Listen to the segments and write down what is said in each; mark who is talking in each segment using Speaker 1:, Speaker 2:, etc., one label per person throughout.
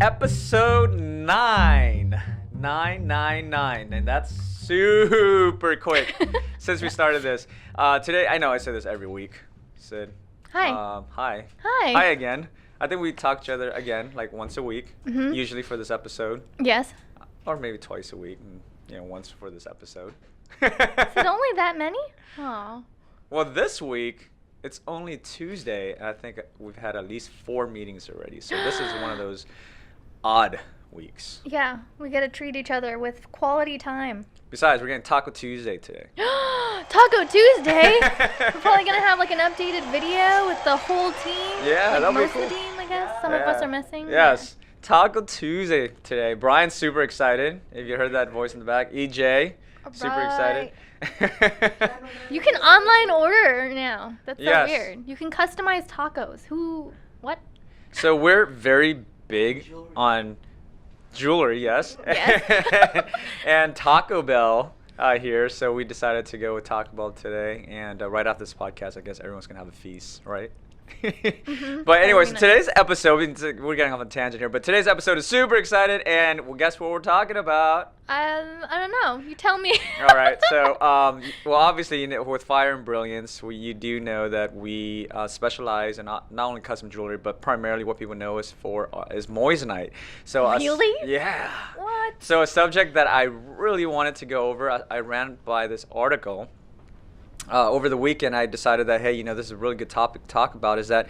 Speaker 1: episode 999, and that's super quick since we started this. Today, I know I say this every week, Sid.
Speaker 2: Hi.
Speaker 1: Hi.
Speaker 2: Hi.
Speaker 1: Hi again. I think we talk to each other again, like once a week, usually for this episode,
Speaker 2: Yes.
Speaker 1: or maybe twice a week, and once for this episode.
Speaker 2: Is it only that many? Oh.
Speaker 1: Well, this week, it's only Tuesday, and I think we've had at least 4 meetings already. So this is one of those odd weeks.
Speaker 2: Yeah, we gotta treat each other with quality time.
Speaker 1: Besides, we're getting Taco Tuesday today.
Speaker 2: Taco Tuesday? We're probably gonna have like an updated video with the whole team.
Speaker 1: Yeah,
Speaker 2: like
Speaker 1: that'll be
Speaker 2: most
Speaker 1: cool.
Speaker 2: of the team, I guess. Some of us are missing.
Speaker 1: Yes. Taco Tuesday today. Brian's super excited. If you heard that voice in the back. EJ, super excited.
Speaker 2: You can online order now. That's so
Speaker 1: Yes.
Speaker 2: weird. You can customize tacos. What?
Speaker 1: So we're very big on jewelry, yes.
Speaker 2: Yes.
Speaker 1: And Taco Bell here. So we decided to go with Taco Bell today. And right after this podcast, I guess everyone's going to have a feast, right? But anyways,
Speaker 2: nice.
Speaker 1: Today's episode, we're getting off on a tangent here, but today's episode is super excited, and well, guess what we're talking about?
Speaker 2: I don't know. You tell me.
Speaker 1: All right, so well, obviously, with Fire and Brilliance, you do know that we specialize in not only custom jewelry, but primarily what people know us for is Moissanite. So
Speaker 2: Really?
Speaker 1: yeah.
Speaker 2: What?
Speaker 1: So a subject that I really wanted to go over, I ran by this article. Over the weekend, I decided that, hey, this is a really good topic to talk about, is that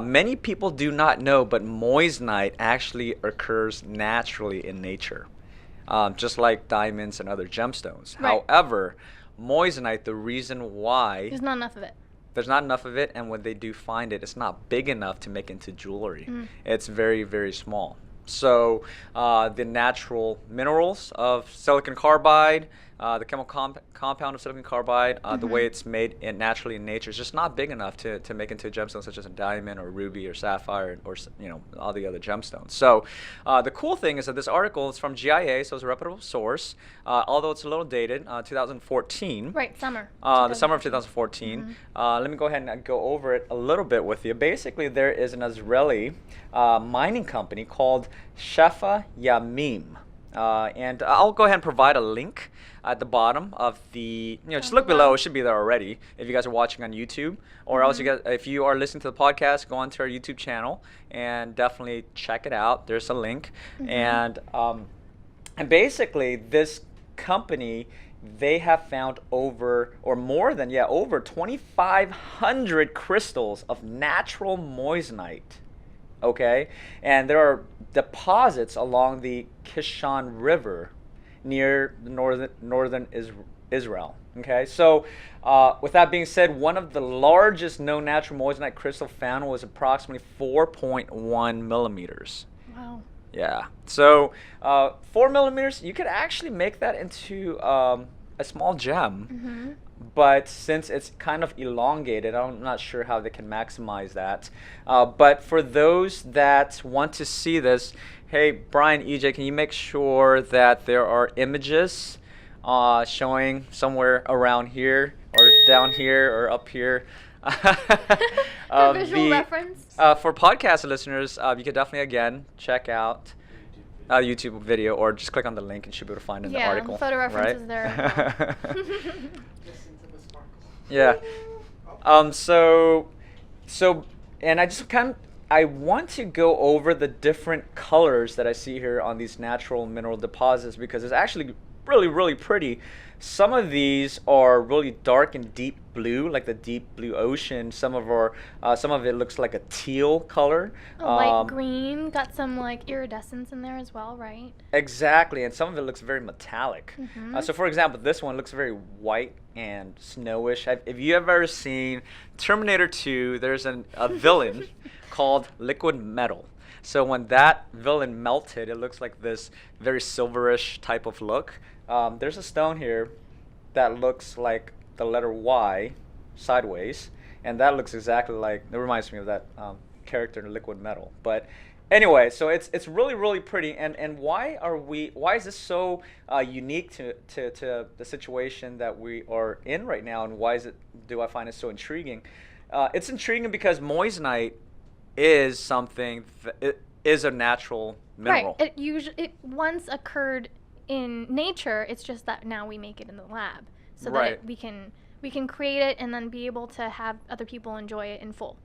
Speaker 1: many people do not know, but Moissanite actually occurs naturally in nature, just like diamonds and other gemstones.
Speaker 2: Right.
Speaker 1: However, Moissanite, the reason why
Speaker 2: There's not enough of it.
Speaker 1: there's not enough of it, and when they do find it, it's not big enough to make into jewelry. It's very, very small. So the natural minerals of silicon carbide, the chemical compound of silicon carbide, the way it's made naturally in nature is just not big enough to make into a gemstone such as a diamond or ruby or sapphire or all the other gemstones. So the cool thing is that this article is from GIA, so it's a reputable source, although it's a little dated, 2014.
Speaker 2: Right, summer.
Speaker 1: The summer of 2014. Let me go ahead and go over it a little bit with you. Basically, there is an Israeli mining company called Shefa Yamim. And I'll go ahead and provide a link at the bottom of the, just look below. It should be there already if you guys are watching on YouTube. Or else, if you are listening to the podcast, go onto our YouTube channel and definitely check it out. There's a link. And basically, this company, they have found over 2,500 crystals of natural Moissanite. Okay, and there are deposits along the Kishon River near the northern Israel. Okay, so with that being said, one of the largest known natural Moissanite crystal found was approximately 4.1 millimeters.
Speaker 2: Wow.
Speaker 1: Yeah, so 4 millimeters, you could actually make that into a small gem. But since it's kind of elongated, I'm not sure how they can maximize that. But for those that want to see this, hey, Brian, EJ, can you make sure that there are images showing somewhere around here or down here or up here?
Speaker 2: For visual reference?
Speaker 1: For podcast listeners, you could definitely, again, check out a YouTube video or just click on the link and you'll be able to find it in the article.
Speaker 2: Yeah, photo references there as well.
Speaker 1: Yeah. So, and I want to go over the different colors that I see here on these natural mineral deposits because it's actually really, really pretty. Some of these are really dark and deep blue, like the deep blue ocean. Some of it looks like a teal color.
Speaker 2: A light green, got some like iridescence in there as well, right?
Speaker 1: Exactly, and some of it looks very metallic. So for example, this one looks very white and snowish. If you have ever seen Terminator 2, there's a villain called Liquid Metal. So when that villain melted, it looks like this very silverish type of look. There's a stone here that looks like the letter Y sideways, and that looks exactly like, it reminds me of that character in Liquid Metal. But anyway, so it's really, really pretty. And why is this so unique to the situation that we are in right now, and do I find it so intriguing? It's intriguing because Moissanite is something, it is a natural mineral.
Speaker 2: Right. It once occurred in nature. It's just that now we make it in the lab, so that we can create it and then be able to have other people enjoy it in full.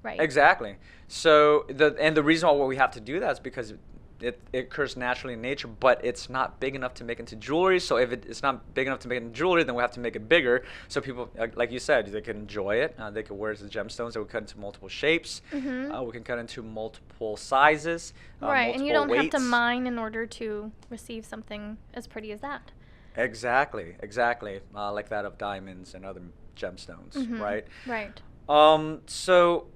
Speaker 2: Right.
Speaker 1: Exactly. So the reason why we have to do that is because it occurs naturally in nature, but it's not big enough to make into jewelry. So if it's not big enough to make into jewelry, then we have to make it bigger so people, like you said, they can enjoy it. They can wear it as gemstones. That we cut into multiple shapes. We can cut into multiple sizes.
Speaker 2: Right, and you don't
Speaker 1: weights.
Speaker 2: have to mine in order to receive something as pretty as that.
Speaker 1: Exactly. Like that of diamonds and other gemstones, right?
Speaker 2: Right.
Speaker 1: So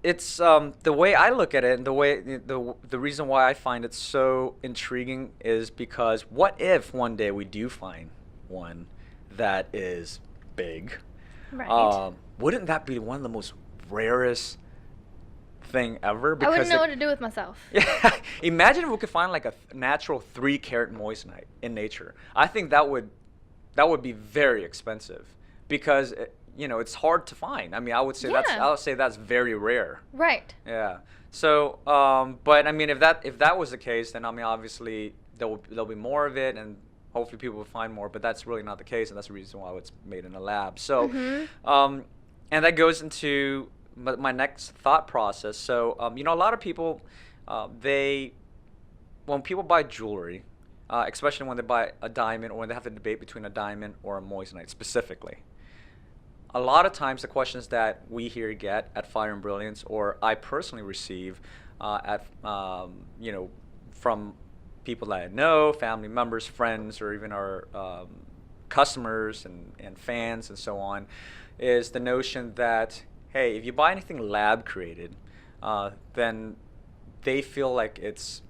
Speaker 1: it's the way I look at it, and the reason why I find it so intriguing is because what if one day we do find one that is big?
Speaker 2: Right.
Speaker 1: Wouldn't that be one of the most rarest thing ever?
Speaker 2: I wouldn't know what to do with myself.
Speaker 1: Yeah. Imagine if we could find like a natural 3-carat moissanite in nature. I think that would be very expensive because it's hard to find. I mean, I would say that's very rare.
Speaker 2: Right.
Speaker 1: Yeah. So, but I mean, if that was the case, then I mean, obviously there'll be more of it, and hopefully people will find more. But that's really not the case, and that's the reason why it's made in a lab. So, and that goes into my next thought process. So, a lot of people, when people buy jewelry, especially when they buy a diamond, or when they have to debate between a diamond or a moissanite specifically. A lot of times the questions that we here get at Fire and Brilliance, or I personally receive from people that I know, family members, friends, or even our customers and fans and so on, is the notion that, hey, if you buy anything lab created, then they feel like it's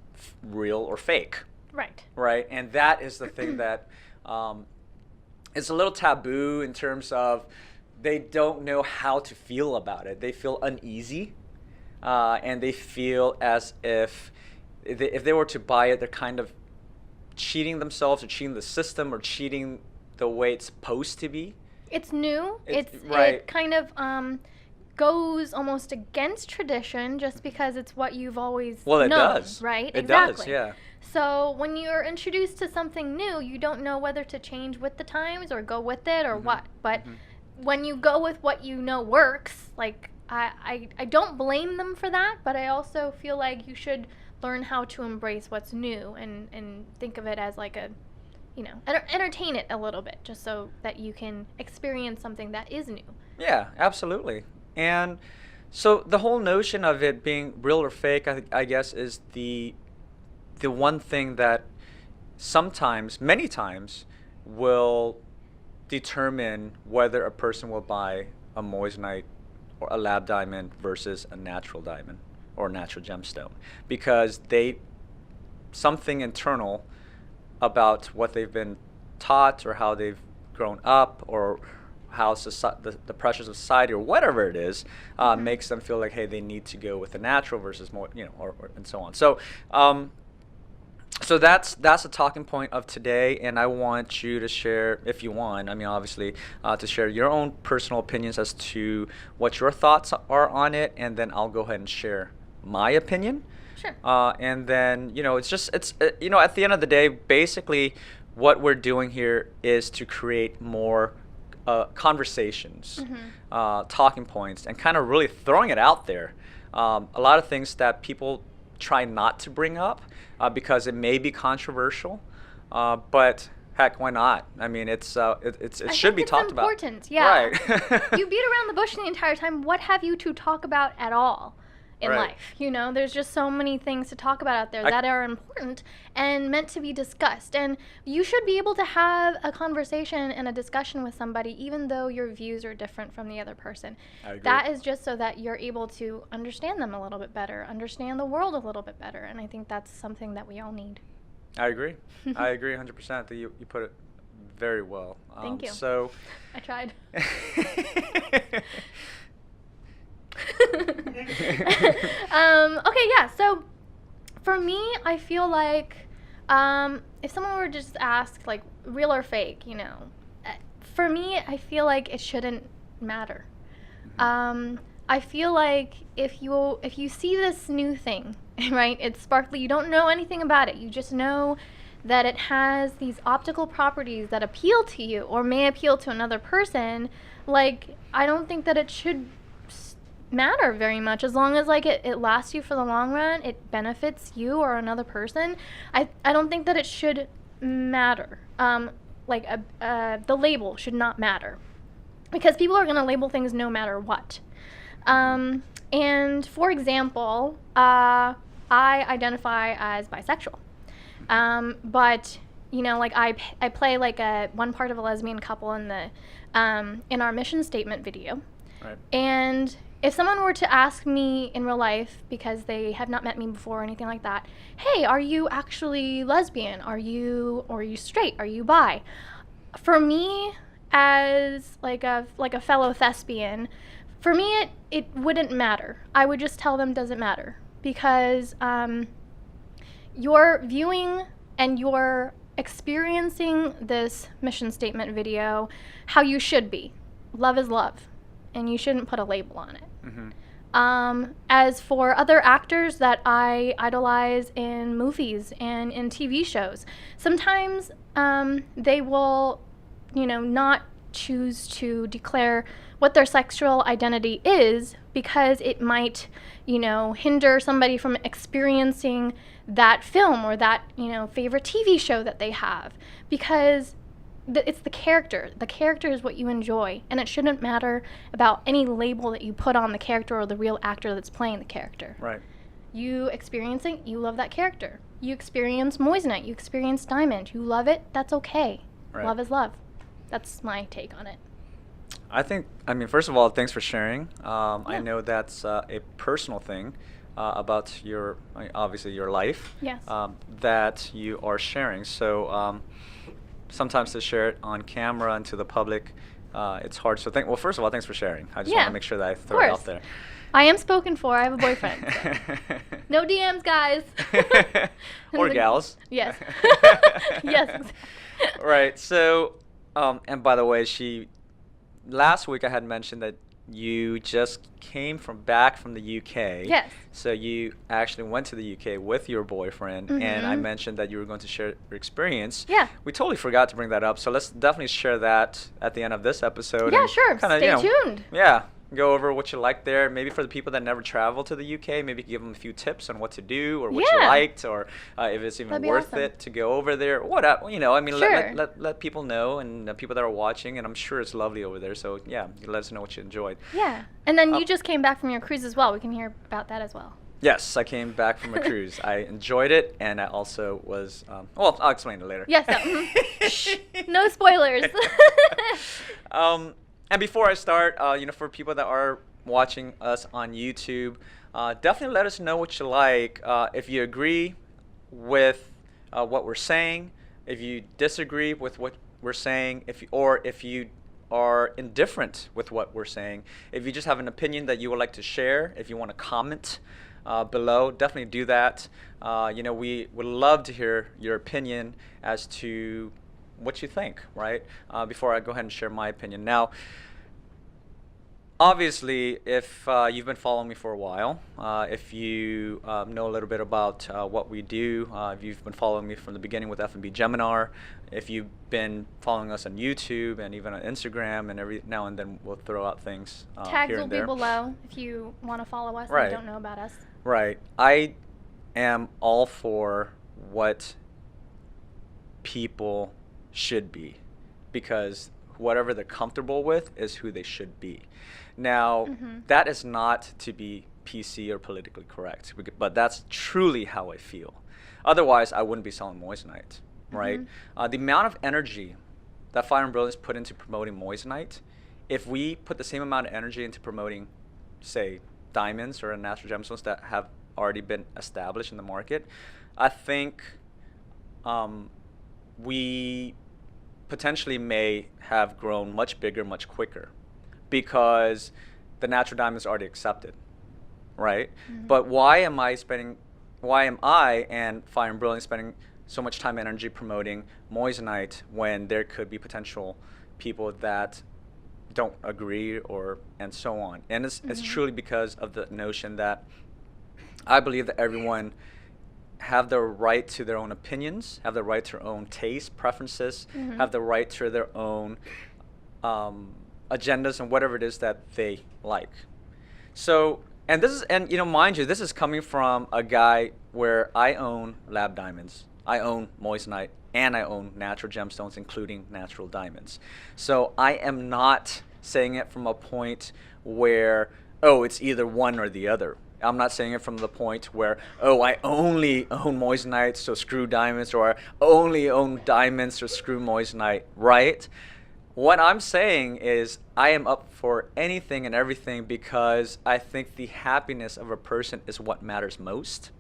Speaker 1: real or fake.
Speaker 2: Right.
Speaker 1: Right. And that is the thing that it's a little taboo in terms of they don't know how to feel about it. They feel uneasy, and they feel as if they were to buy it, they're kind of cheating themselves or cheating the system or cheating the way it's supposed to be.
Speaker 2: It's new.
Speaker 1: Right.
Speaker 2: It kind of goes almost against tradition just because it's what you've always known.
Speaker 1: It does.
Speaker 2: Right?
Speaker 1: It
Speaker 2: exactly.
Speaker 1: does, yeah.
Speaker 2: So when you're introduced to something new, you don't know whether to change with the times or go with it or what. But when you go with what you know works, like I don't blame them for that, but I also feel like you should learn how to embrace what's new and think of it as like a, entertain it a little bit just so that you can experience something that is new. Yeah,
Speaker 1: absolutely. And so the whole notion of it being real or fake, I guess, is the one thing that many times, will determine whether a person will buy a moissanite or a lab diamond versus a natural diamond or a natural gemstone, because something internal about what they've been taught or how they've grown up or how the pressures of society or whatever it is makes them feel like, hey, they need to go with the natural versus more, or and so on. So so that's a talking point of today, and I want you to share, if you want, I mean, obviously, to share your own personal opinions as to what your thoughts are on it, and then I'll go ahead and share my opinion.
Speaker 2: Sure.
Speaker 1: And then, it's at the end of the day, basically, what we're doing here is to create more conversations, talking points, and kind of really throwing it out there. A lot of things that people try not to bring up because it may be controversial, but heck, why not? I mean, it should be talked about.
Speaker 2: It's important, yeah.
Speaker 1: Right.
Speaker 2: You beat around the bush the entire time. What have you to talk about at all in life? There's just so many things to talk about out there that are important and meant to be discussed. And you should be able to have a conversation and a discussion with somebody even though your views are different from the other person.
Speaker 1: I agree.
Speaker 2: That is just so that you're able to understand them a little bit better, understand the world a little bit better. And I think that's something that we all need.
Speaker 1: I agree. I agree 100%. That you put it very well.
Speaker 2: Thank you.
Speaker 1: So
Speaker 2: I tried. Okay, yeah, so for me, I feel like if someone were to just ask, like, real or fake, for me, I feel like it shouldn't matter. I feel like if you see this new thing, right? It's sparkly. You don't know anything about it. You just know that it has these optical properties that appeal to you or may appeal to another person. Like, I don't think that it should matter very much as long as like it lasts you for the long run, it benefits you or another person. I don't think that it should matter. The label should not matter because people are going to label things no matter what. And for example, I identify as bisexual, but you know, like I play like one part of a lesbian couple in our mission statement video.
Speaker 1: Right.
Speaker 2: And if someone were to ask me in real life, because they have not met me before or anything like that, hey, are you actually lesbian? Are you straight? Are you bi? For me, as like a fellow thespian, for me it wouldn't matter. I would just tell them doesn't matter because you're viewing and you're experiencing this mission statement video how you should be. Love is love, and you shouldn't put a label on it. Mm-hmm. As for other actors that I idolize in movies and in TV shows, sometimes they will, you know, not choose to declare what their sexual identity is because it might, you know, hinder somebody from experiencing that film or that, you know, favorite TV show that they have, because it's the character. The character is what you enjoy, and it shouldn't matter about any label that you put on the character or the real actor that's playing the character.
Speaker 1: Right.
Speaker 2: You experiencing, you love that character. You experience Moissanite, you experience Diamond, you love it, that's okay.
Speaker 1: Right.
Speaker 2: Love is love. That's my take on it.
Speaker 1: I mean, first of all, thanks for sharing.
Speaker 2: Yeah.
Speaker 1: I know that's a personal thing about obviously your life.
Speaker 2: Yes.
Speaker 1: That you are sharing. So sometimes to share it on camera and to the public, it's hard. So well, first of all, thanks for sharing. I just want to make sure that I throw it out there.
Speaker 2: I am spoken for. I have a boyfriend. So. No DMs, guys.
Speaker 1: Or gals.
Speaker 2: Yes. Yes.
Speaker 1: Right. So, and by the way, last week I had mentioned that you just came back from the UK.
Speaker 2: Yes.
Speaker 1: So you actually went to the UK with your boyfriend,
Speaker 2: mm-hmm.
Speaker 1: and I mentioned that you were going to share your experience.
Speaker 2: Yeah.
Speaker 1: We totally forgot to bring that up, so let's definitely share that at the end of this episode.
Speaker 2: Yeah, sure. Stay tuned.
Speaker 1: Yeah. Go over what you liked there. Maybe for the people that never traveled to the UK, maybe give them a few tips on what to do or what you liked, or if it's even worth it to go over there. What, you know, I mean,
Speaker 2: sure.
Speaker 1: let people know, and people that are watching, and I'm sure it's lovely over there. So yeah, let us know what you enjoyed.
Speaker 2: Yeah, and then you just came back from your cruise as well. We can hear about that as well.
Speaker 1: Yes, I came back from a cruise. I enjoyed it, and I also was. Well, I'll explain it later.
Speaker 2: Yes. No, Shh, no spoilers.
Speaker 1: And before I start, you know, for people that are watching us on YouTube, definitely let us know what you like. If you agree with what we're saying, if you disagree with what we're saying, if you are indifferent with what we're saying, if you just have an opinion that you would like to share, if you want to comment below, definitely do that. You know, we would love to hear your opinion as to what you think, right? Before I go ahead and share my opinion. Now, obviously, if you've been following me for a while, if you know a little bit about what we do, if you've been following me from the beginning with F&B Geminar, if you've been following us on YouTube and even on Instagram, and every now and then we'll throw out things
Speaker 2: Tags
Speaker 1: here
Speaker 2: will
Speaker 1: and there.
Speaker 2: be below if you want to follow us
Speaker 1: Right.
Speaker 2: and don't know about us.
Speaker 1: Right. I am all for what people should be, because whatever they're comfortable with is who they should be. Now, that is not to be PC or politically correct, but that's truly how I feel. Otherwise, I wouldn't be selling Moissanite, right? The amount of energy that Fire and Brilliance put into promoting Moissanite, if we put the same amount of energy into promoting, say, diamonds or natural gemstones that have already been established in the market, I think we potentially may have grown much bigger, much quicker, because the natural diamond is already accepted, right? But why am I and Fire and Brilliance spending so much time and energy promoting Moissanite when there could be potential people that don't agree and so on. And it's truly because of the notion that I believe that everyone have the right to their own opinions, have the right to their own taste, preferences, have the right to their own agendas and whatever it is that they like. So, and mind you, this is coming from a guy where I own lab diamonds, I own moissanite, and I own natural gemstones, including natural diamonds. So I am not saying it from a point where, oh, it's either one or the other. I'm not saying it from the point where, oh, I only own moissanite, so screw diamonds, or I only own diamonds, so screw moissanite, right? What I'm saying is I am up for anything and everything because I think the happiness of a person is what matters most.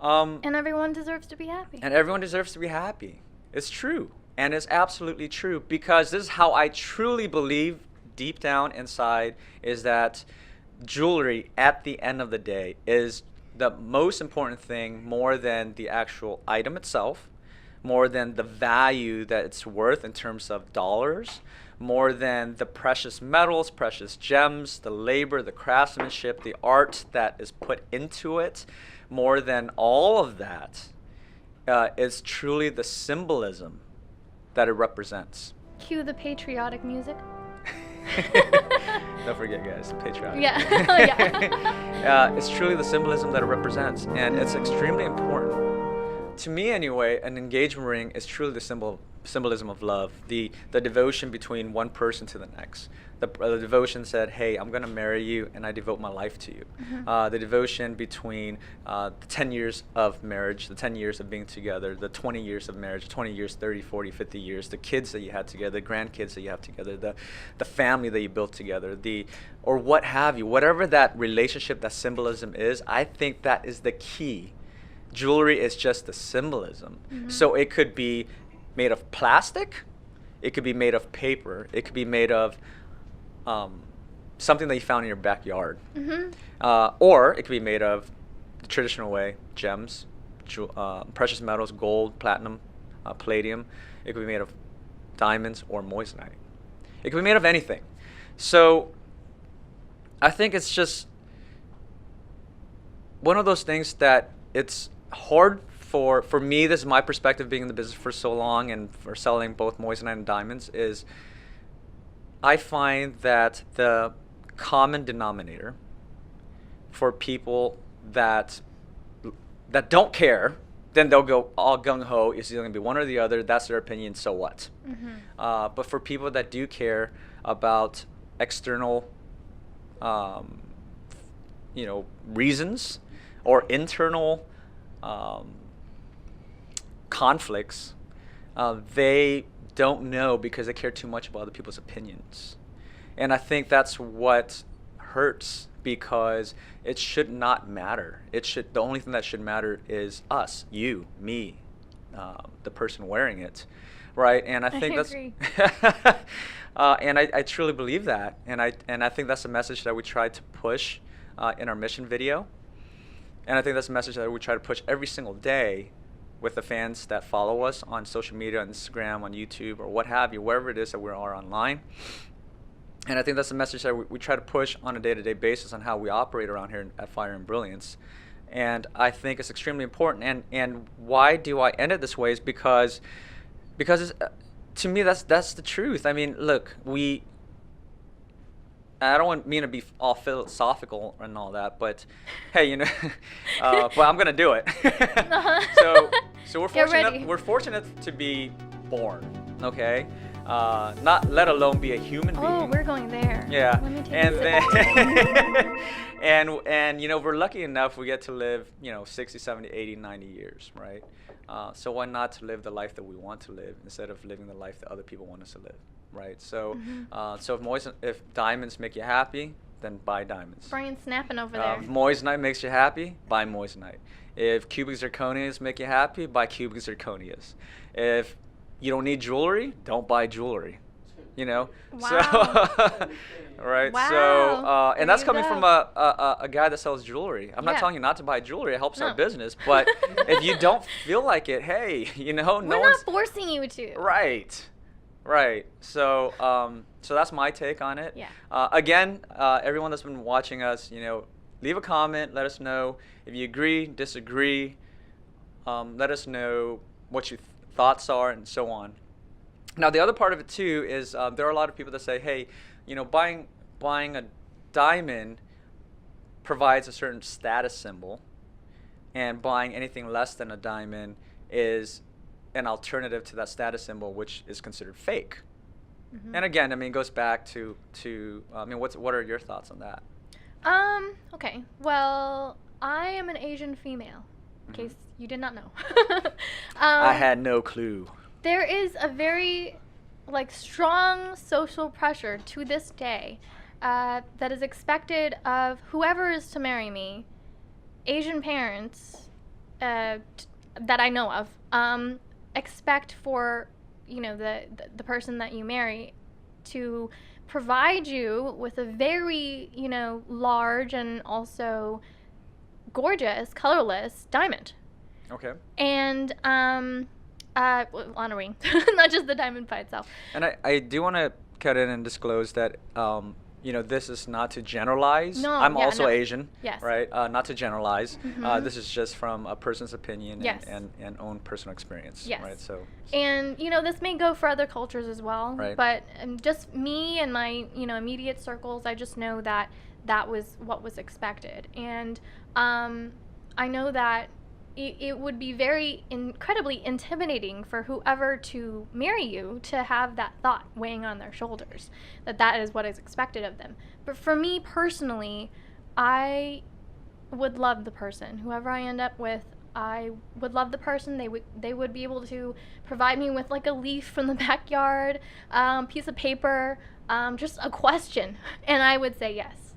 Speaker 2: And everyone deserves to be happy.
Speaker 1: And everyone deserves to be happy. It's true. And it's absolutely true because this is how I truly believe deep down inside is that jewelry at the end of the day is the most important thing more than the actual item itself, more than the value that it's worth in terms of dollars, more than the precious metals, precious gems, the labor, the craftsmanship, the art that is put into it, more than all of that is truly the symbolism that it represents.
Speaker 2: Cue the patriotic music.
Speaker 1: Don't forget, guys, patriotic.
Speaker 2: Yeah.
Speaker 1: It's truly the symbolism that it represents, and it's extremely important. To me, anyway, an engagement ring is truly the symbolism of love, the devotion between one person to the next. The devotion said, hey, I'm going to marry you, and I devote my life to you. The devotion between the 10 years of marriage, the 10 years of being together, the 20 years of marriage, 20 years, 30, 40, 50 years, the kids that you had together, the grandkids that you have together, the family that you built together, or what have you, whatever that relationship, that symbolism is, I think that is the key. Jewelry is just the symbolism. So it could be made of plastic, it could be made of paper, it could be made of something that you found in your backyard, or it could be made of the traditional way, gems, precious metals, gold, platinum, palladium. It could be made of diamonds or moissanite. It could be made of anything. So I think it's just one of those things that it's hard for me, this is my perspective being in the business for so long and for selling both moissanite and diamonds, is I find that the common denominator for people that don't care, then they'll go all gung-ho, it's either going to be one or the other, that's their opinion, so what? But for people that do care about external reasons or internal conflicts, they don't know because they care too much about other people's opinions. And I think that's what hurts, because it should not matter. The only thing that should matter is us, you, me, the person wearing it, right? And I think that's
Speaker 2: agree.
Speaker 1: and I truly believe that, and I think that's a message that we try to push in our mission video, and I think that's a message that we try to push every single day with the fans that follow us on social media, on Instagram, on YouTube, or what have you, wherever it is that we are online. And I think that's the message that we try to push on a day-to-day basis on how we operate around here at Fire and Brilliance. And I think it's extremely important. And why do I end it this way is because it's, to me, that's the truth. I mean, look, I don't want me to be all philosophical and all that, but hey, but I'm gonna do it. So we're fortunate to be born, okay? Not let alone be a human being.
Speaker 2: Oh, we're going there.
Speaker 1: Yeah.
Speaker 2: Let me take
Speaker 1: And
Speaker 2: a
Speaker 1: then and we're lucky enough we get to live 60, 70, 80, 90 years, right? So why not to live the life that we want to live instead of living the life that other people want us to live, right? So if diamonds make you happy, then buy diamonds.
Speaker 2: Brian's snapping over there.
Speaker 1: If moissanite makes you happy, buy moissanite. If cubic zirconias make you happy, buy cubic zirconias. If you don't need jewelry, don't buy jewelry.
Speaker 2: Wow.
Speaker 1: So right.
Speaker 2: Wow.
Speaker 1: So and that's
Speaker 2: There you
Speaker 1: coming from
Speaker 2: go.
Speaker 1: a guy that sells jewelry. I'm not
Speaker 2: Yeah.
Speaker 1: telling you not to buy jewelry. It helps our
Speaker 2: No.
Speaker 1: business. But if you don't feel like it, hey, no
Speaker 2: We're
Speaker 1: one's
Speaker 2: not forcing you to.
Speaker 1: right. Right. So, so that's my take on it.
Speaker 2: Yeah.
Speaker 1: Again, everyone that's been watching us, leave a comment. Let us know if you agree, disagree. Let us know what your thoughts are, and so on. Now, the other part of it too is there are a lot of people that say, hey, buying a diamond provides a certain status symbol, and buying anything less than a diamond is an alternative to that status symbol, which is considered fake. Mm-hmm. And again, it goes back to what are your thoughts on that?
Speaker 2: Okay. Well, I am an Asian female, in case you did not know.
Speaker 1: I had no clue.
Speaker 2: There is a very, strong social pressure to this day that is expected of whoever is to marry me. Asian parents that I know of expect for the person that you marry to provide you with a very large and also gorgeous colorless diamond.
Speaker 1: Okay.
Speaker 2: And on a ring, not just the diamond by itself.
Speaker 1: And I do want to cut in and disclose that this is not to generalize.
Speaker 2: No,
Speaker 1: I'm also Asian.
Speaker 2: Yes.
Speaker 1: Right? Not to generalize.
Speaker 2: Mm-hmm.
Speaker 1: This is just from a person's opinion.
Speaker 2: Yes.
Speaker 1: and own personal experience.
Speaker 2: Yes.
Speaker 1: Right. So.
Speaker 2: And this may go for other cultures as well.
Speaker 1: Right.
Speaker 2: But just me and my immediate circles, I just know that was what was expected. And I know that it would be very incredibly intimidating for whoever to marry you to have that thought weighing on their shoulders, that is what is expected of them. But for me personally, I would love the person. Whoever I end up with, I would love the person. They would be able to provide me with a leaf from the backyard, piece of paper, just a question, and I would say yes.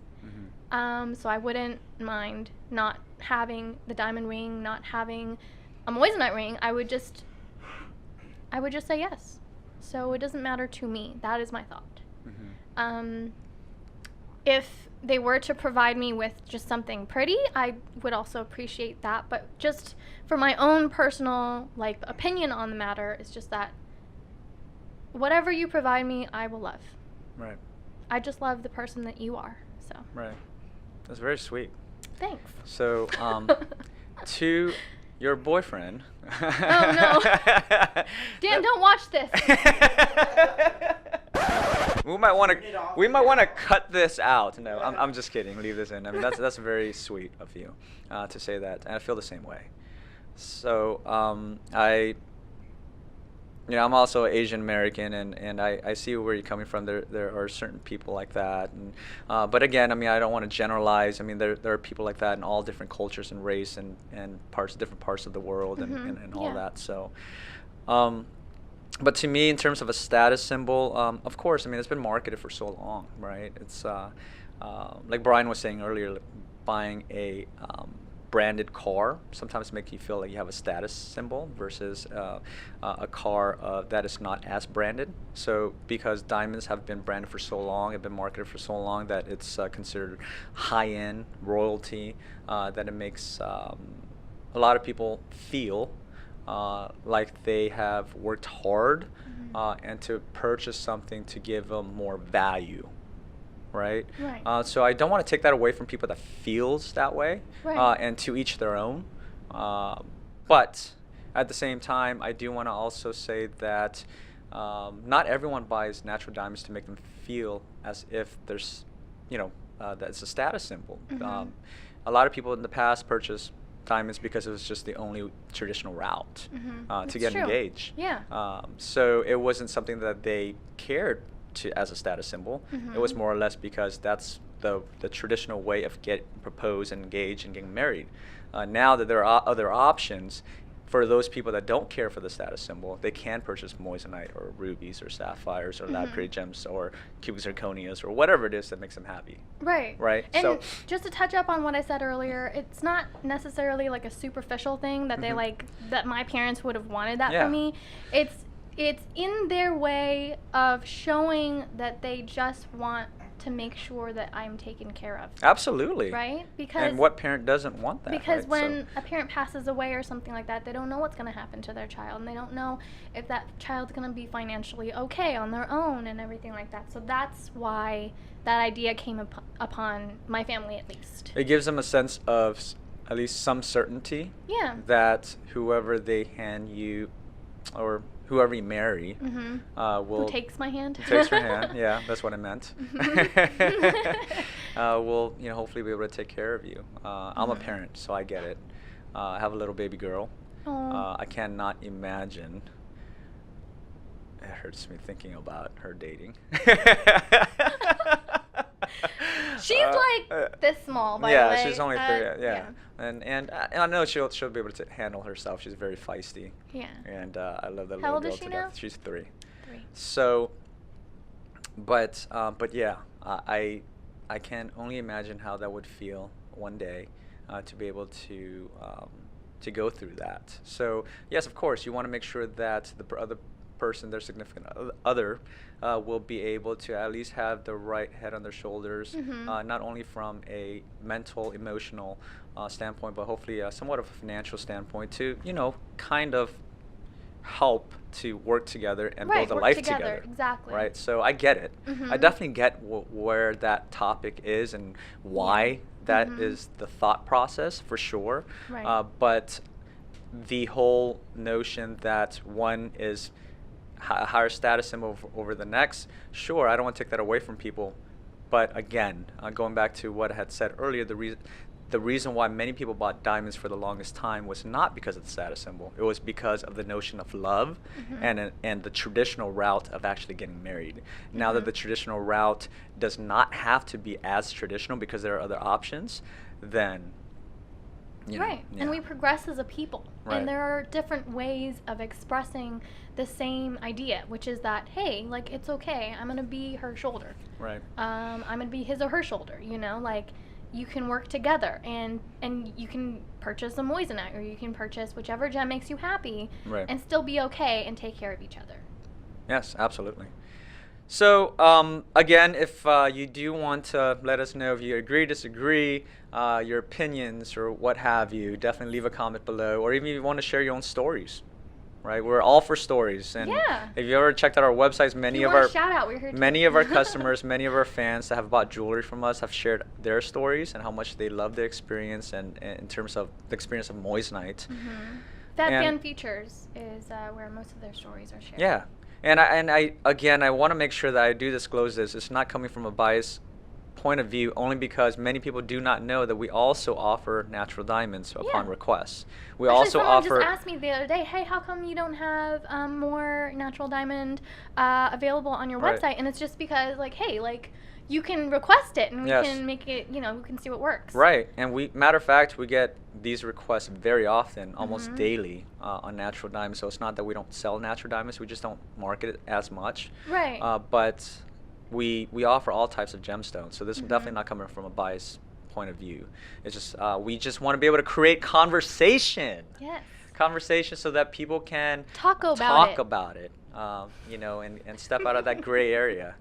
Speaker 2: So I wouldn't mind not having the diamond ring, not having a Moissanite ring. I would just say yes. So it doesn't matter to me. That is my thought. Mm-hmm. If they were to provide me with just something pretty, I would also appreciate that. But just for my own personal opinion on the matter, it's just that whatever you provide me, I will love.
Speaker 1: Right.
Speaker 2: I just love the person that you are. So.
Speaker 1: Right. That's very sweet.
Speaker 2: Thanks.
Speaker 1: So, to your boyfriend.
Speaker 2: Oh no! Dan, don't watch this.
Speaker 1: We might want to cut this out. No, I'm just kidding. Leave this in. That's very sweet of you to say that, and I feel the same way. So, I'm also Asian American, and I see where you're coming from. There are certain people like that, and but again, I don't want to generalize. There are people like that in all different cultures and race and different parts of the world, and all that. So, but to me, in terms of a status symbol, of course, it's been marketed for so long, right? It's like Brian was saying earlier, buying a branded car sometimes make you feel like you have a status symbol versus a car that is not as branded. So because diamonds have been branded for so long, have been marketed for so long, that it's considered high-end royalty, that it makes a lot of people feel like they have worked hard and to purchase something to give them more value. Right. So I don't want to take that away from people that feels that way, and to each their own. But at the same time, I do want to also say that not everyone buys natural diamonds to make them feel as if there's, that's a status symbol. A lot of people in the past purchased diamonds because it was just the only traditional route to get engaged.
Speaker 2: Yeah.
Speaker 1: So it wasn't something that they cared as a status symbol. It was more or less because that's the traditional way of getting proposed and engaged and getting married. Now that there are other options, for those people that don't care for the status symbol, they can purchase moissanite or rubies or sapphires or lab-created gems or cubic zirconias or whatever it is that makes them happy.
Speaker 2: Right.
Speaker 1: Right.
Speaker 2: And
Speaker 1: so
Speaker 2: just to touch up on what I said earlier, it's not necessarily a superficial thing that they that my parents would have wanted that for me. it's in their way of showing that they just want to make sure that I'm taken care of.
Speaker 1: Absolutely.
Speaker 2: Right? Because
Speaker 1: And what parent doesn't want that?
Speaker 2: because
Speaker 1: right?
Speaker 2: when a parent passes away or something like that, they don't know what's going to happen to their child, and they don't know if that child's going to be financially okay on their own and everything like that. So that's why that idea came upon my family, at least.
Speaker 1: It gives them a sense of at least some certainty
Speaker 2: Yeah.
Speaker 1: that whoever they hand you or whoever you marry will
Speaker 2: Who takes my hand?
Speaker 1: who takes your hand. Yeah, that's what I meant. Will hopefully be able to take care of you. I'm a parent, so I get it. I have a little baby girl. I cannot imagine. It hurts me thinking about her dating.
Speaker 2: She's like this small, by the way.
Speaker 1: Yeah, she's only 3. Yeah. And I know she'll be able to handle herself. She's very feisty.
Speaker 2: Yeah.
Speaker 1: And I love that
Speaker 2: How
Speaker 1: little
Speaker 2: old
Speaker 1: girl
Speaker 2: is she
Speaker 1: to
Speaker 2: now?
Speaker 1: death. She's 3.
Speaker 2: 3.
Speaker 1: So, but yeah, I can only imagine how that would feel one day to be able to go through that. So yes, of course, you want to make sure that the other person, their significant other, will be able to at least have the right head on their shoulders, not only from a mental, emotional standpoint, but hopefully somewhat of a financial standpoint to, kind of help to work together and build a life together.
Speaker 2: Exactly.
Speaker 1: Right. So I get it. I definitely get where that topic is and why that is the thought process for sure.
Speaker 2: Right.
Speaker 1: But the whole notion that one is a higher status symbol over the next, sure, I don't want to take that away from people. But again, going back to what I had said earlier, the reason why many people bought diamonds for the longest time was not because of the status symbol. It was because of the notion of love and the traditional route of actually getting married. Now that the traditional route does not have to be as traditional because there are other options, then
Speaker 2: right.
Speaker 1: Yeah.
Speaker 2: And we progress as a people.
Speaker 1: Right.
Speaker 2: And there are different ways of expressing the same idea, which is that, hey, like, it's okay. I'm going to be her shoulder.
Speaker 1: Right.
Speaker 2: I'm going to be his or her shoulder, like, you can work together and you can purchase a Moissanite, or you can purchase whichever gem makes you happy,
Speaker 1: Right.
Speaker 2: and still be okay and take care of each other.
Speaker 1: Yes, absolutely. So again, if you do want to let us know if you agree, disagree, your opinions or what have you, definitely leave a comment below, or even if you want to share your own stories. Right, we're all for stories, and if you ever checked out our websites, many of our customers, many of our fans that have bought jewelry from us have shared their stories and how much they love the experience, and in terms of the experience of Moissanite.
Speaker 2: Fat Fan Features is where most of their stories are shared.
Speaker 1: Yeah, and I want to make sure that I do disclose this. It's not coming from a biased point of view, only because many people do not know that we also offer natural diamonds upon request. We also offer.
Speaker 2: Someone just asked me the other day, hey, how come you don't have more natural diamond available on your website? And it's just because, like, hey, like, you can request it and we can make it, we can see what works.
Speaker 1: Right, and matter of fact, we get these requests very often, almost daily, on natural diamonds. So it's not that we don't sell natural diamonds, we just don't market it as much.
Speaker 2: Right.
Speaker 1: But we offer all types of gemstones, so this is definitely not coming from a biased point of view. It's just we just want to be able to create conversation.
Speaker 2: Yes.
Speaker 1: Conversation so that people can
Speaker 2: talk about
Speaker 1: it. And step out of that gray area,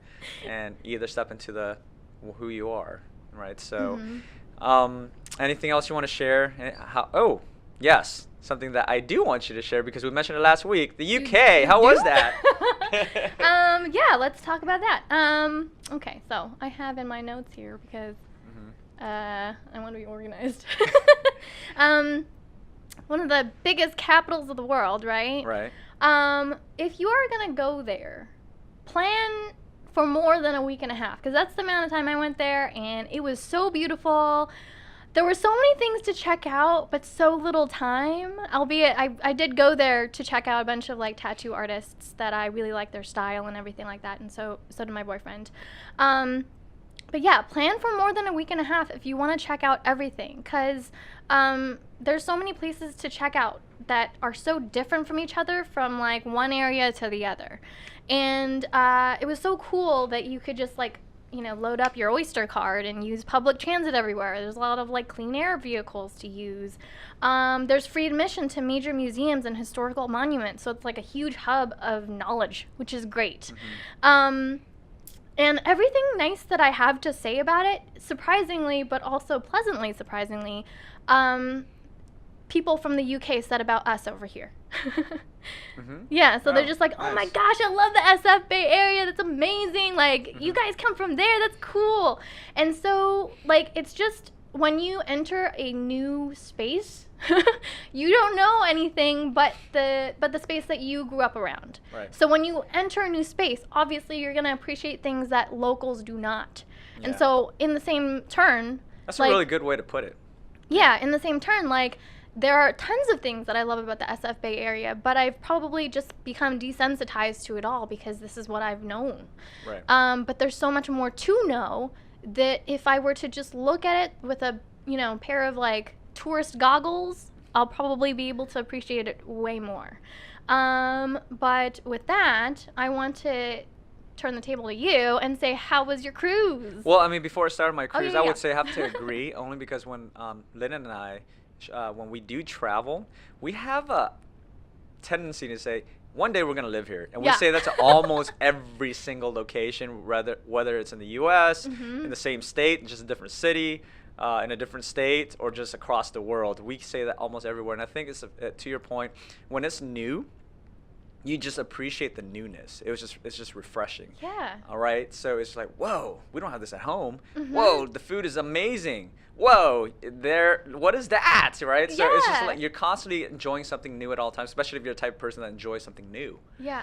Speaker 1: and either step into who you are, right? So, anything else you want to share? Yes. Something that I do want you to share, because we mentioned it last week. The UK, how was that?
Speaker 2: Yeah, let's talk about that. Okay, so I have in my notes here, because I want to be organized. One of the biggest capitals of the world, right?
Speaker 1: Right.
Speaker 2: If you are going to go there, plan for more than a week and a half, because that's the amount of time I went there, and it was so beautiful. There were so many things to check out, but so little time. Albeit, I did go there to check out a bunch of, like, tattoo artists that I really like their style and everything like that, and so did my boyfriend. But yeah, plan for more than a week and a half if you want to check out everything, because there's so many places to check out that are so different from each other, from, like, one area to the other. And it was so cool that you could just, like, load up your Oyster card and use public transit everywhere. There's a lot of like clean air vehicles to use. There's free admission to major museums and historical monuments, so it's like a huge hub of knowledge, which is great. And everything nice that I have to say about it, surprisingly, but also pleasantly surprisingly, people from the UK said about us over here. Yeah, so they're just like, oh my gosh, I love the SF Bay Area. That's amazing. Like, you guys come from there. That's cool. And so, like, it's just when you enter a new space, you don't know anything but the space that you grew up around.
Speaker 1: Right.
Speaker 2: So when you enter a new space, obviously you're going to appreciate things that locals do not.
Speaker 1: Yeah.
Speaker 2: And so in the same turn,
Speaker 1: that's
Speaker 2: like,
Speaker 1: a really good way to put it.
Speaker 2: Yeah, in the same turn, like, there are tons of things that I love about the SF Bay Area, but I've probably just become desensitized to it all because this is what I've known.
Speaker 1: Right.
Speaker 2: But there's so much more to know that if I were to just look at it with a, pair of like tourist goggles, I'll probably be able to appreciate it way more. But with that, I want to turn the table to you and say, how was your cruise?
Speaker 1: Well, I mean, before I started my cruise,
Speaker 2: yeah.
Speaker 1: I would say I have to agree, only because when Lynn and I, when we do travel, we have a tendency to say, one day we're going to live here. And we say that to almost every single location, whether it's in the U.S., in the same state, just a different city, in a different state, or just across the world. We say that almost everywhere. And I think it's to your point, when it's new, you just appreciate the newness. It's just refreshing.
Speaker 2: Yeah.
Speaker 1: All right. So it's like, whoa, we don't have this at home. Whoa, the food is amazing. Whoa, what is that? Right. So it's just like you're constantly enjoying something new at all times, especially if you're the type of person that enjoys something new.
Speaker 2: Yeah.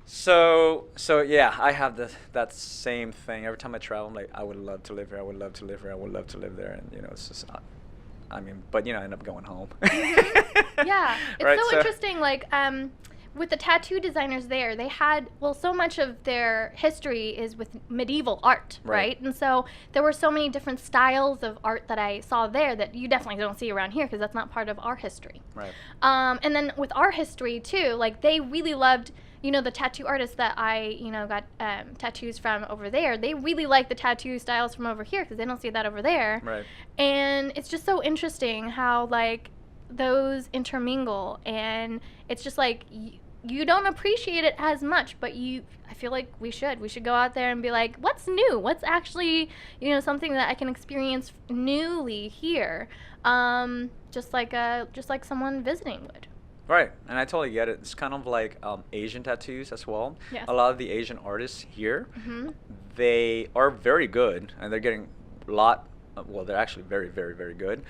Speaker 1: So yeah, I have that same thing. Every time I travel, I'm like, I would love to live here. I would love to live here. I would love to live there. And it's just, I mean, but I end up going home.
Speaker 2: Yeah. It's
Speaker 1: right,
Speaker 2: so interesting. Like, with the tattoo designers there, they had, so much of their history is with medieval art, right? And so there were so many different styles of art that I saw there that you definitely don't see around here because that's not part of our history.
Speaker 1: Right.
Speaker 2: And then with our history too, like they really loved, the tattoo artists that I, got tattoos from over there, they really like the tattoo styles from over here because they don't see that over there.
Speaker 1: Right.
Speaker 2: And it's just so interesting how like those intermingle, and it's just like you don't appreciate it as much, but I feel like we should go out there and be like, what's new, what's actually something that I can experience newly here, just like someone visiting would.
Speaker 1: Right, and I totally get it. It's kind of like Asian tattoos as well.
Speaker 2: Yes.
Speaker 1: A lot of the Asian artists here, they are very good, and they're getting a lot. Well, they're actually very, very, very good.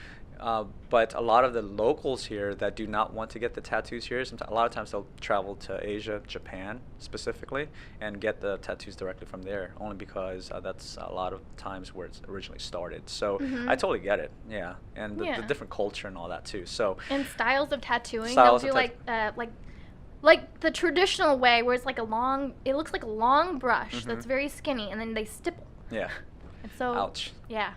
Speaker 1: But a lot of the locals here that do not want to get the tattoos here, a lot of times they'll travel to Asia, Japan specifically, and get the tattoos directly from there, only because that's a lot of times where it's originally started. So I totally get it, yeah. And the different culture and all that too. So
Speaker 2: and styles of tattooing, they'll do like the traditional way where it's like it looks like a long brush that's very skinny, and then they stipple.
Speaker 1: Yeah.
Speaker 2: And so,
Speaker 1: ouch.
Speaker 2: Yeah.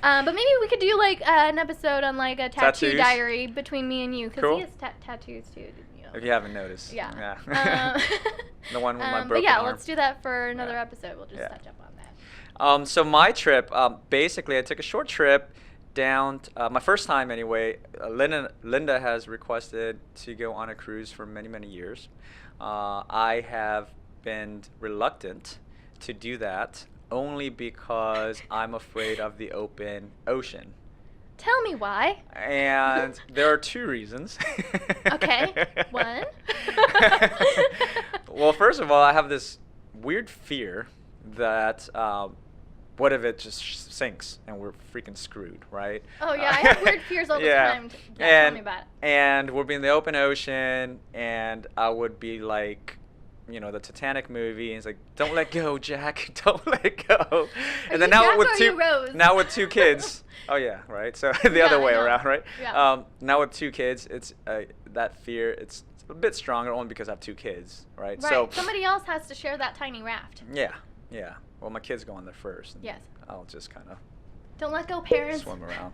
Speaker 2: But maybe we could do like an episode on like a tattoo
Speaker 1: Tattoos?
Speaker 2: Diary between me and you, because
Speaker 1: Cool.
Speaker 2: he has tattoos too.
Speaker 1: If you haven't noticed.
Speaker 2: Yeah.
Speaker 1: The one with my
Speaker 2: but
Speaker 1: broken
Speaker 2: yeah,
Speaker 1: arm.
Speaker 2: let's do that for another episode. We'll just touch up on that.
Speaker 1: So my trip, basically I took a short trip down, my first time anyway. Linda has requested to go on a cruise for many, many years. I have been reluctant to do that only because I'm afraid of the open ocean.
Speaker 2: Tell me why.
Speaker 1: And there are two reasons.
Speaker 2: Okay. One.
Speaker 1: Well, first of all, I have this weird fear that what if it just sinks and we're freaking screwed, right?
Speaker 2: Oh yeah, I have weird fears all the time. Tell me about it.
Speaker 1: And we'll be in the open ocean, and I would be like, the Titanic movie, and it's like, don't let go, Jack, don't let go. And then now with two kids. Oh yeah, right. So the other way around, right?
Speaker 2: Yeah.
Speaker 1: Now with two kids, it's that fear. It's a bit stronger only because I have two kids, right?
Speaker 2: Right.
Speaker 1: So
Speaker 2: somebody else has to share that tiny raft.
Speaker 1: Yeah. Well, my kids go on there first.
Speaker 2: Yes.
Speaker 1: I'll just kind of
Speaker 2: don't let go, parents.
Speaker 1: swim around.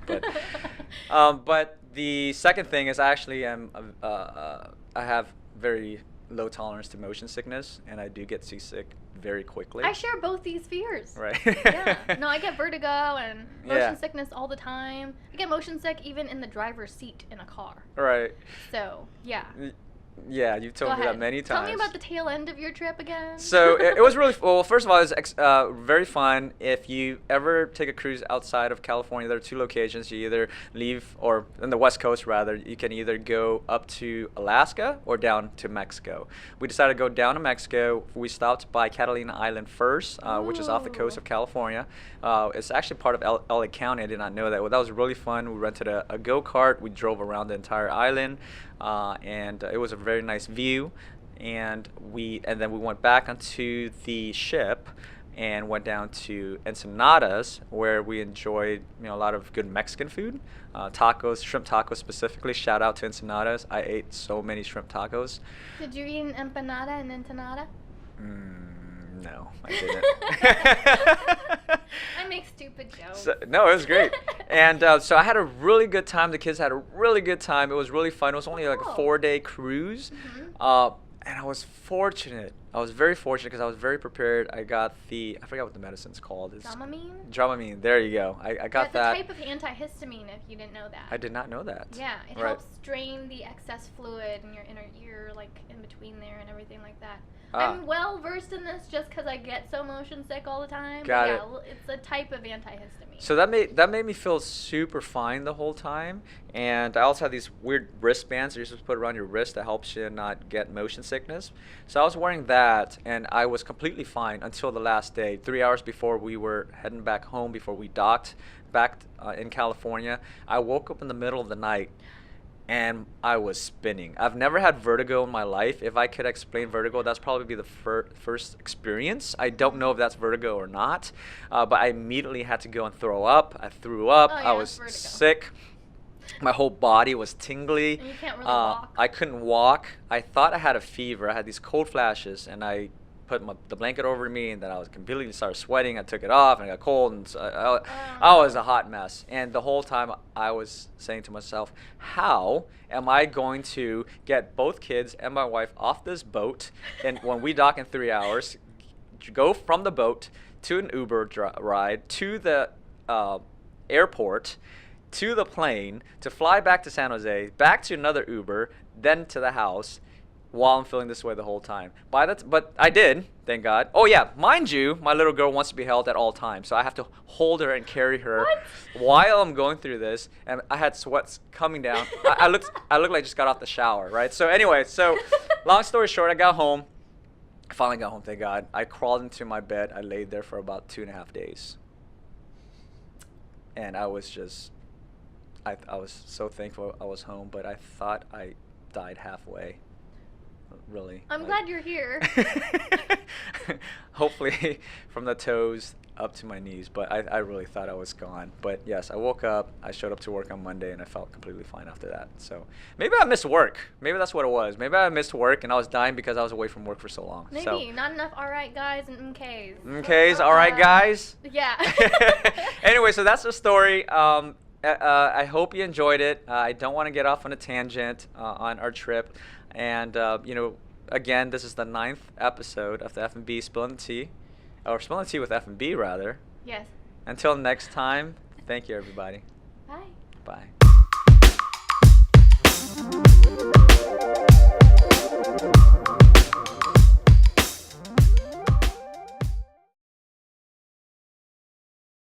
Speaker 1: But the second thing is actually I have very low tolerance to motion sickness, and I do get seasick very quickly.
Speaker 2: I share both these fears.
Speaker 1: Right.
Speaker 2: Yeah. No, I get vertigo and motion
Speaker 1: Yeah.
Speaker 2: sickness all the time. I get motion sick even in the driver's seat in a car.
Speaker 1: Right.
Speaker 2: So, yeah.
Speaker 1: Yeah, you've told
Speaker 2: Go
Speaker 1: me
Speaker 2: ahead.
Speaker 1: that many times.
Speaker 2: Tell me about the tail end of your trip again.
Speaker 1: So it was really well. First of all, it was very fun. If you ever take a cruise outside of California, there are two locations. You either leave, or on the West Coast rather, you can either go up to Alaska or down to Mexico. We decided to go down to Mexico. We stopped by Catalina Island first, which is off the coast of California. It's actually part of LA County. I did not know that. Well, that was really fun. We rented a go-kart. We drove around the entire island. And it was a very nice view, and then we went back onto the ship and went down to Ensenadas, where we enjoyed a lot of good Mexican food, tacos, shrimp tacos specifically. Shout out to Ensenadas. I ate so many shrimp tacos.
Speaker 2: Did you eat an empanada in Ensenada?
Speaker 1: No, I didn't.
Speaker 2: I make stupid jokes.
Speaker 1: No, it was great. And so I had a really good time. The kids had a really good time. It was really fun. It was only like a 4-day cruise. And I was fortunate. I was very fortunate because I was very prepared. I got I forgot what the medicine's called.
Speaker 2: Dramamine?
Speaker 1: Dramamine. There you go. I got that.
Speaker 2: It's a type of antihistamine, if you didn't know that.
Speaker 1: I did not know that.
Speaker 2: Yeah, it
Speaker 1: Right.
Speaker 2: helps drain the excess fluid in your inner ear, like in between there and everything like that. I'm well versed in this just because I get so motion sick all the time.
Speaker 1: Got
Speaker 2: but
Speaker 1: it.
Speaker 2: Yeah, it's a type of antihistamine.
Speaker 1: So that made me feel super fine the whole time. And I also had these weird wristbands that you're supposed to put around your wrist that helps you not get motion sickness. So I was wearing that, and I was completely fine until the last day, 3 hours before we were heading back home, before we docked back in California. I woke up in the middle of the night, and I was spinning. I've never had vertigo in my life. If I could explain vertigo, that's probably the first experience. I don't know if that's vertigo or not, but I immediately had to go and throw up. I threw up.
Speaker 2: Oh, yeah,
Speaker 1: I was
Speaker 2: vertigo.
Speaker 1: sick. My whole body was tingly.
Speaker 2: And you can't really walk.
Speaker 1: I couldn't walk. I thought I had a fever. I had these cold flashes, and I put the blanket over me, and then I was completely started sweating. I took it off, and I got cold, and so I was a hot mess. And the whole time I was saying to myself, how am I going to get both kids and my wife off this boat, and when we dock in 3 hours, go from the boat to an Uber ride to the airport, to the plane, to fly back to San Jose, back to another Uber, then to the house, while I'm feeling this way the whole time. But I did, thank God. Oh yeah, mind you, my little girl wants to be held at all times, so I have to hold her and carry her while I'm going through this, and I had sweats coming down. I looked like I just got off the shower, right? So anyway, long story short, I got home. I finally got home, thank God. I crawled into my bed. I laid there for about 2.5 days, and I was just, I was so thankful I was home, but I thought I died halfway. Really.
Speaker 2: I'm glad you're here.
Speaker 1: Hopefully from the toes up to my knees, but I really thought I was gone. But yes, I woke up, I showed up to work on Monday, and I felt completely fine after that. So maybe I missed work. Maybe that's what it was. Maybe I missed work and I was dying because I was away from work for so long.
Speaker 2: Maybe. Not enough alright guys and MKs.
Speaker 1: MKs, alright guys?
Speaker 2: Yeah.
Speaker 1: Anyway, so that's the story. I hope you enjoyed it. I don't want to get off on a tangent on our trip. And, again, this is the 9th episode of the F&B Spilling the Tea. Or Spilling the Tea with F&B, rather.
Speaker 2: Yes.
Speaker 1: Until next time, thank you, everybody.
Speaker 2: Bye.
Speaker 1: Bye.